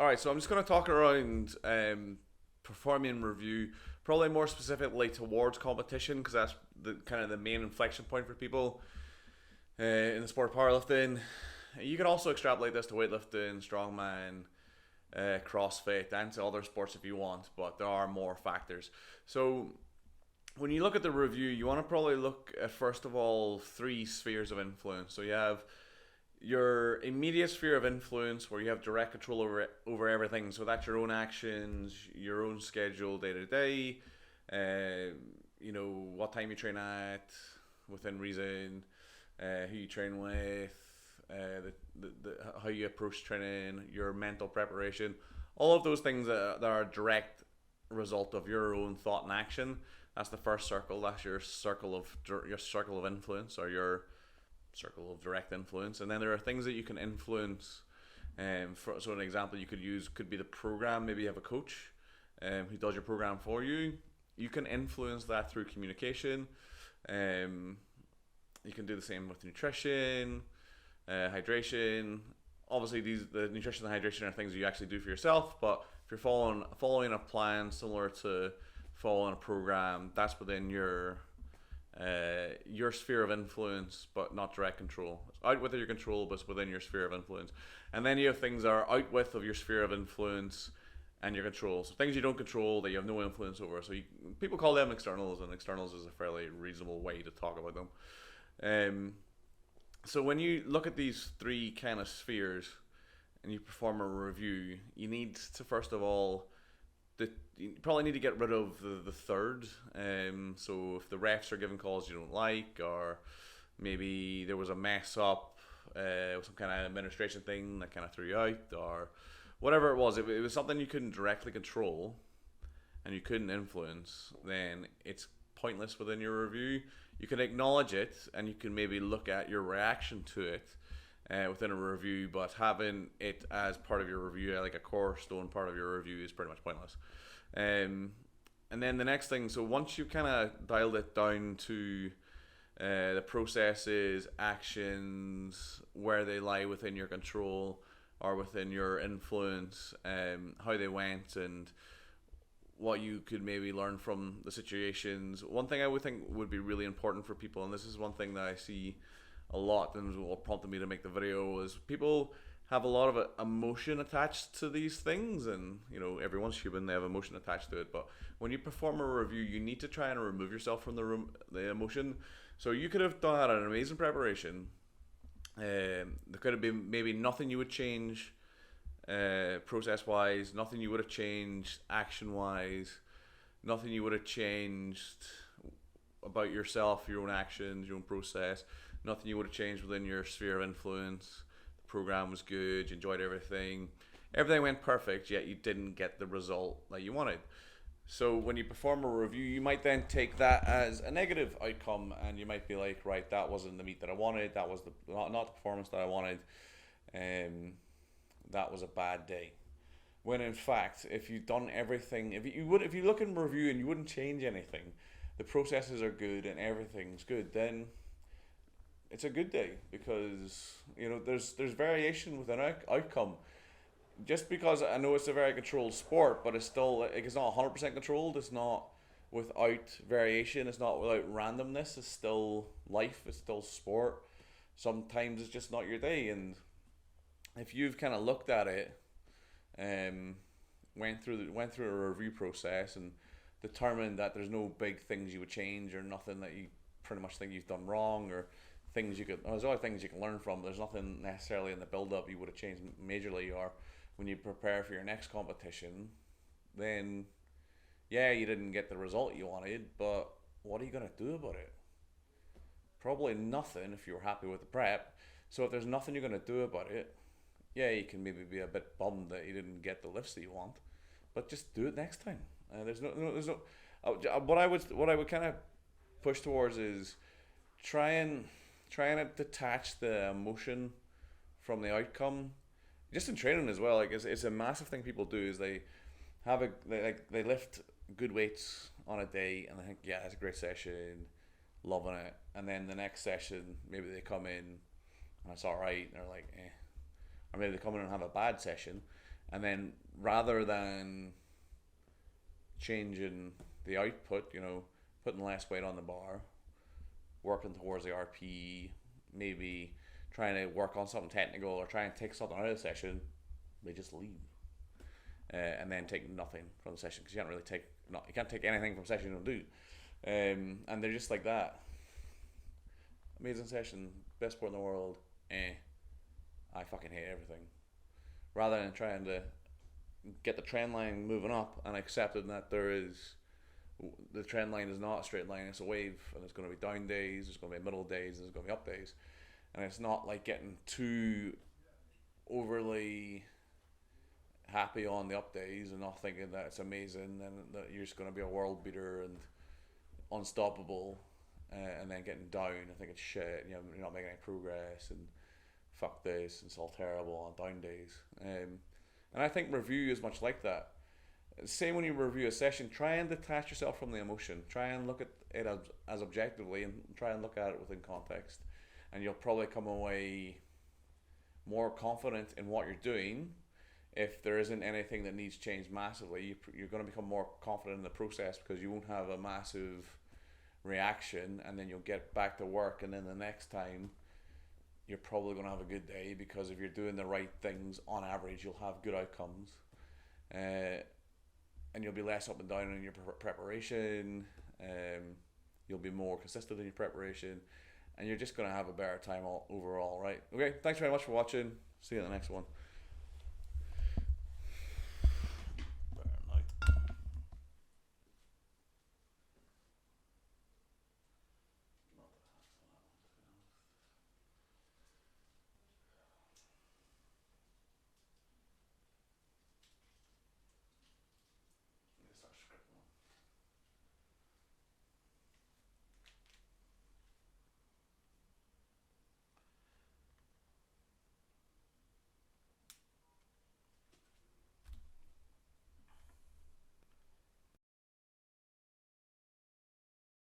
All right, so I'm just going to talk around performing review, probably more specifically towards competition, because that's the kind of the main inflection point for people in the sport of powerlifting. You can also extrapolate this to weightlifting, strongman, CrossFit, and to other sports if you want, but there are more factors. So when you look at the review, you want to probably look at first of all three spheres of influence. So you have your immediate sphere of influence where you have direct control over everything. So that's your own actions, your own schedule day to day, what time you train at within reason, who you train with, how you approach training, your mental preparation, all of those things that are a direct result of your own thought and action. That's the first circle. That's your circle of influence, or your circle of direct influence. And then there are things that you can influence. So an example you could use could be the program. Maybe you have a coach who does your program for you. You can influence that through communication. You can do the same with nutrition, hydration. Obviously, the nutrition and hydration are things you actually do for yourself. But if you're following a plan similar to following a program, that's within your sphere of influence, but not direct control. It's out with your control, but it's within your sphere of influence. And then you have things that are out with of your sphere of influence and your control. So things you don't control that you have no influence over. So people call them externals, and externals is a fairly reasonable way to talk about them. So when you look at these three kind of spheres and you perform a review, you need to first of all you probably need to get rid of the third. So if the refs are giving calls you don't like, or maybe there was a mess up with some kind of administration thing that kind of threw you out, or whatever it was, if it was something you couldn't directly control and you couldn't influence, then it's pointless within your review. You can acknowledge it and you can maybe look at your reaction to it within a review, but having it as part of your review, like a cornerstone part of your review, is pretty much pointless. And then the next thing, so once you've kind of dialed it down to the processes, actions, where they lie within your control or within your influence, how they went, and what you could maybe learn from the situations. One thing I would think would be really important for people, and this is one thing that I see a lot and what prompted me to make the video, is people have a lot of emotion attached to these things, and everyone's human, they have emotion attached to it. But when you perform a review, you need to try and remove yourself from the emotion. So you could have done an amazing preparation. There could have been maybe nothing you would change process wise, nothing you would have changed action wise, nothing you would have changed about yourself, your own actions, your own process, nothing you would have changed within your sphere of influence. The program was good, you enjoyed everything, everything went perfect, yet you didn't get the result that you wanted. So when you perform a review, you might then take that as a negative outcome, and you might be like, right, that wasn't the meet that I wanted, that was not the performance that I wanted, that was a bad day. When in fact, if you've done everything, if you look in review and you wouldn't change anything, the processes are good and everything's good, then it's a good day, because there's variation within outcome. Just because I know it's a very controlled sport, but it's not 100% controlled. It's not without variation. It's not without randomness. It's still life. It's still sport. Sometimes it's just not your day, and if you've kind of looked at it, um, went through a review process and determined that there's no big things you would change, or nothing that you pretty much think you've done wrong, or there's always things you can learn from, but there's nothing necessarily in the build up you would have changed majorly, or when you prepare for your next competition, then yeah, you didn't get the result you wanted, but what are you going to do about it? Probably nothing if you were happy with the prep. So if there's nothing you're going to do about it, yeah, you can maybe be a bit bummed that you didn't get the lifts that you want, but just do it next time. There's no. What I would kind of push towards is try and detach the emotion from the outcome. Just in training as well, like it's a massive thing people do, is they lift good weights on a day and they think, yeah, it's a great session, loving it, and then the next session maybe they come in and it's all right, and they're like, eh, or maybe they come in and have a bad session, And then rather than changing the output, putting less weight on the bar, working towards the RPE, maybe trying to work on something technical or trying to take something out of the session, they just leave. And then take nothing from the session because you can't take anything from a session you don't do. And they're just like that. Amazing session, best sport in the world. I fucking hate everything. Rather than trying to get the trend line moving up and accepting that the trend line is not a straight line, it's a wave, and there's going to be down days, there's going to be middle days, there's going to be up days, and it's not like getting too overly happy on the up days and not thinking that it's amazing and that you're just going to be a world beater and unstoppable, and then getting down and thinking shit, you're not making any progress and fuck this, and it's all terrible on down days. And I think review is much like that. Same when you review a session, try and detach yourself from the emotion. Try and look at it as objectively and try and look at it within context. And you'll probably come away more confident in what you're doing. If there isn't anything that needs changed massively, you're going to become more confident in the process because you won't have a massive reaction, and then you'll get back to work, and then the next time you're probably going to have a good day because if you're doing the right things on average, you'll have good outcomes. And you'll be less up and down in your preparation. You'll be more consistent in your preparation, and you're just going to have a better time overall, right? Okay, thanks very much for watching. See you in the next one.